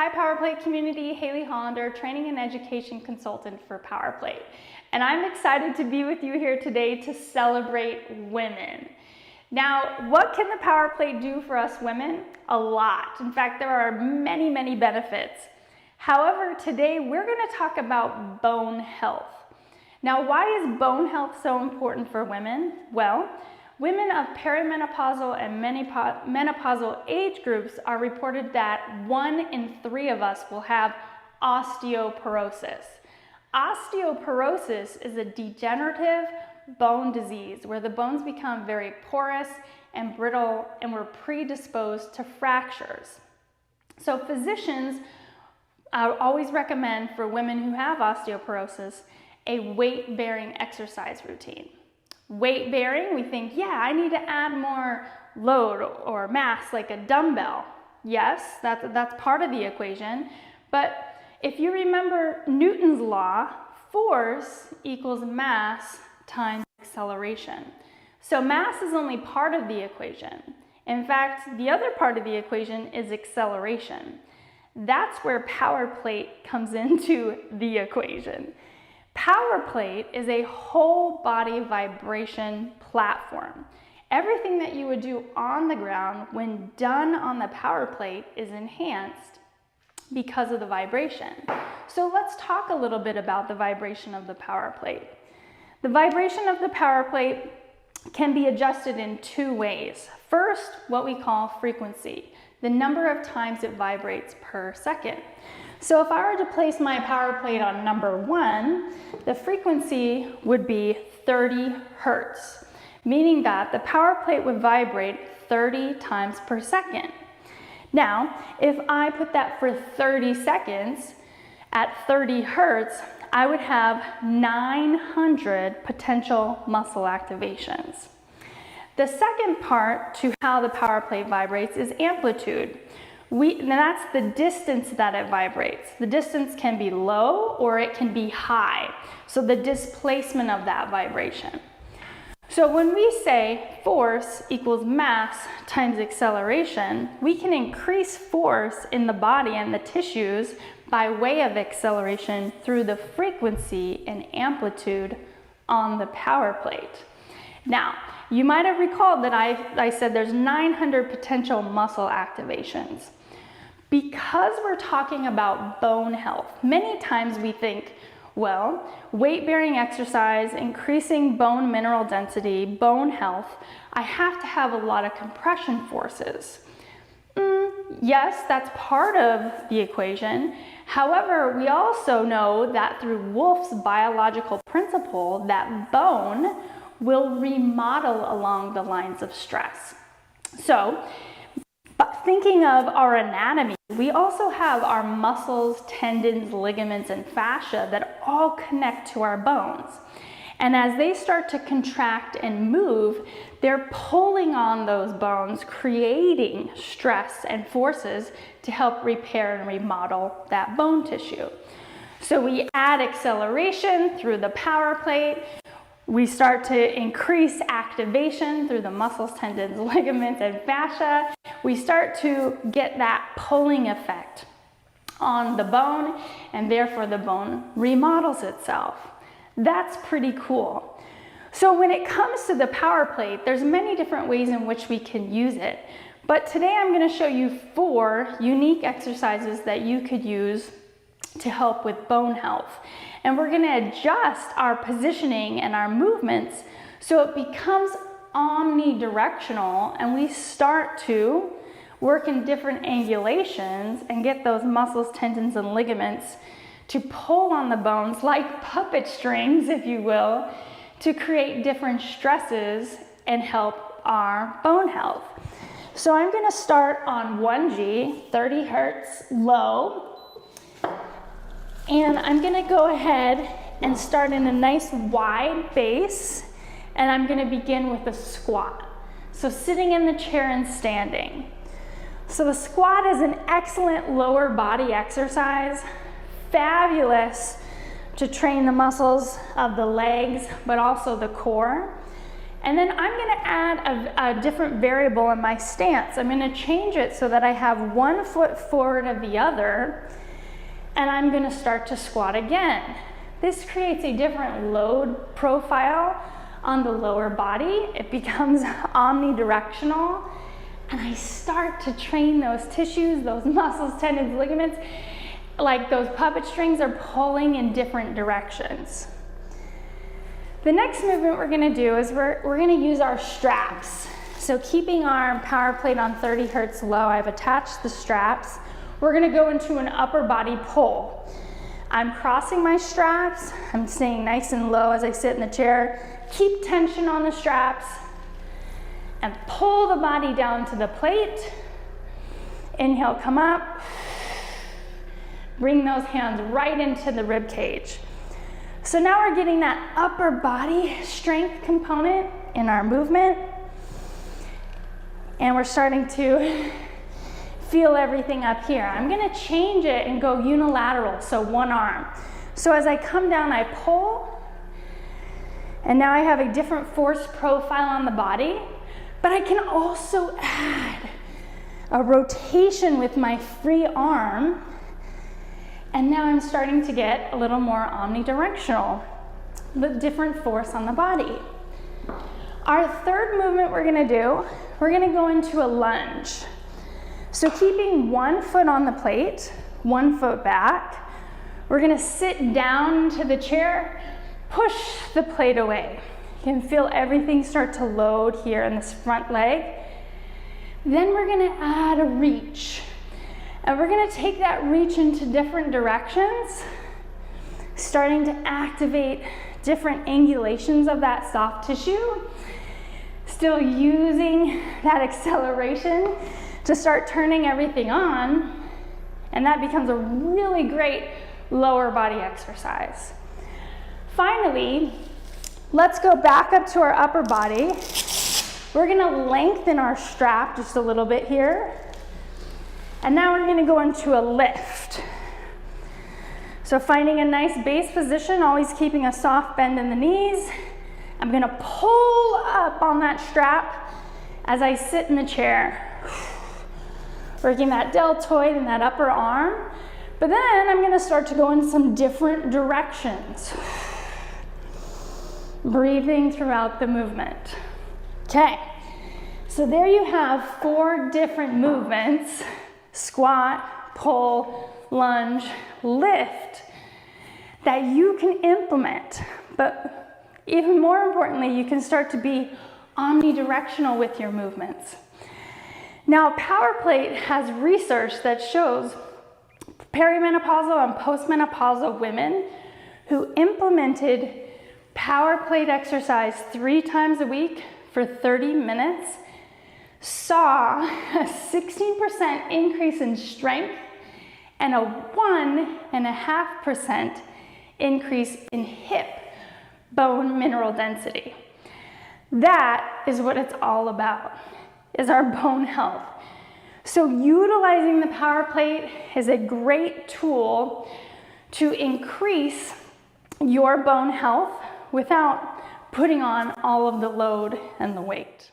Hi PowerPlate community, Haley Hollander, training and education consultant for PowerPlate. And I'm excited to be with you here today to celebrate women. Now, what can the PowerPlate do for us women? A lot. In fact, there are many, many benefits. However, today we're going to talk about bone health. Now, why is bone health so important for women? Well, women of perimenopausal and menopausal age groups are reported that 1 in 3 of us will have osteoporosis. Osteoporosis is a degenerative bone disease where the bones become very porous and brittle and we're predisposed to fractures. So physicians always recommend for women who have osteoporosis a weight-bearing exercise routine. Weight bearing, we think, yeah, I need to add more load or mass like a dumbbell. Yes, that's part of the equation. But if you remember Newton's law, force equals mass times acceleration. So mass is only part of the equation. In fact, the other part of the equation is acceleration. That's where PowerPlate comes into the equation. PowerPlate is a whole body vibration platform. Everything that you would do on the ground when done on the PowerPlate is enhanced because of the vibration. So let's talk a little bit about the vibration of the PowerPlate. The vibration of the PowerPlate can be adjusted in 2 ways. First, what we call frequency, the number of times it vibrates per second. So if I were to place my PowerPlate on number 1, the frequency would be 30 hertz, meaning that the PowerPlate would vibrate 30 times per second. Now, if I put that for 30 seconds at 30 hertz, I would have 900 potential muscle activations. The second part to how the PowerPlate vibrates is amplitude. That's the distance that it vibrates. The distance can be low or it can be high. So the displacement of that vibration. So when we say force equals mass times acceleration, we can increase force in the body and the tissues by way of acceleration through the frequency and amplitude on the PowerPlate. Now, you might have recalled that I said there's 900 potential muscle activations. Because we're talking about bone health, many times we think, well, weight-bearing exercise, increasing bone mineral density, bone health, I have to have a lot of compression forces. Yes, that's part of the equation. However, we also know that through Wolff's biological principle that bone will remodel along the lines of stress. So, thinking of our anatomy, we also have our muscles, tendons, ligaments, and fascia that all connect to our bones. And as they start to contract and move, they're pulling on those bones, creating stress and forces to help repair and remodel that bone tissue. So we add acceleration through the PowerPlate. We start to increase activation through the muscles, tendons, ligaments, and fascia. We start to get that pulling effect on the bone, and therefore the bone remodels itself. That's pretty cool. So when it comes to the PowerPlate, there's many different ways in which we can use it. But today I'm going to show you 4 unique exercises that you could use to help with bone health. And we're going to adjust our positioning and our movements so it becomes omnidirectional and we start to work in different angulations and get those muscles, tendons, and ligaments to pull on the bones like puppet strings, if you will, to create different stresses and help our bone health. So I'm going to start on 1G, 30 hertz, low. And I'm going to go ahead and start in a nice wide base, and I'm going to begin with a squat. So sitting in the chair and standing. So the squat is an excellent lower body exercise, fabulous to train the muscles of the legs, but also the core. And then I'm gonna add a different variable in my stance. I'm gonna change it so that I have one foot forward of the other, and I'm gonna start to squat again. This creates a different load profile on the lower body. It becomes omnidirectional, and I start to train those tissues, those muscles, tendons, ligaments, like those puppet strings are pulling in different directions. The next movement we're gonna do is we're gonna use our straps. So keeping our power plate on 30 hertz low, I've attached the straps. We're gonna go into an upper body pull. I'm crossing my straps. I'm staying nice and low as I sit in the chair. Keep tension on the straps and pull the body down to the plate. Inhale, come up. Bring those hands right into the rib cage. So now we're getting that upper body strength component in our movement, and we're starting to feel everything up here. I'm gonna change it and go unilateral, so one arm. So as I come down, I pull, and now I have a different force profile on the body, but I can also add a rotation with my free arm. And now I'm starting to get a little more omnidirectional, with different force on the body. Our third movement we're gonna do, we're gonna go into a lunge. So keeping one foot on the plate, one foot back, we're gonna sit down to the chair, push the plate away. You can feel everything start to load here in this front leg. Then we're gonna add a reach. And we're gonna take that reach into different directions, starting to activate different angulations of that soft tissue, still using that acceleration to start turning everything on, and that becomes a really great lower body exercise. Finally, let's go back up to our upper body. We're gonna lengthen our strap just a little bit here. And now we're gonna go into a lift. So finding a nice base position, always keeping a soft bend in the knees. I'm gonna pull up on that strap as I sit in the chair. Working that deltoid and that upper arm. But then I'm gonna start to go in some different directions. Breathing throughout the movement. Okay, so there you have 4 different movements. Squat, pull, lunge, lift, that you can implement. But even more importantly, you can start to be omnidirectional with your movements. Now, Power Plate has research that shows perimenopausal and postmenopausal women who implemented Power Plate exercise 3 times a week for 30 minutes saw a 16% increase in strength and a 1.5% increase in hip bone mineral density. That is what it's all about, is our bone health. So utilizing the Power Plate is a great tool to increase your bone health without putting on all of the load and the weight.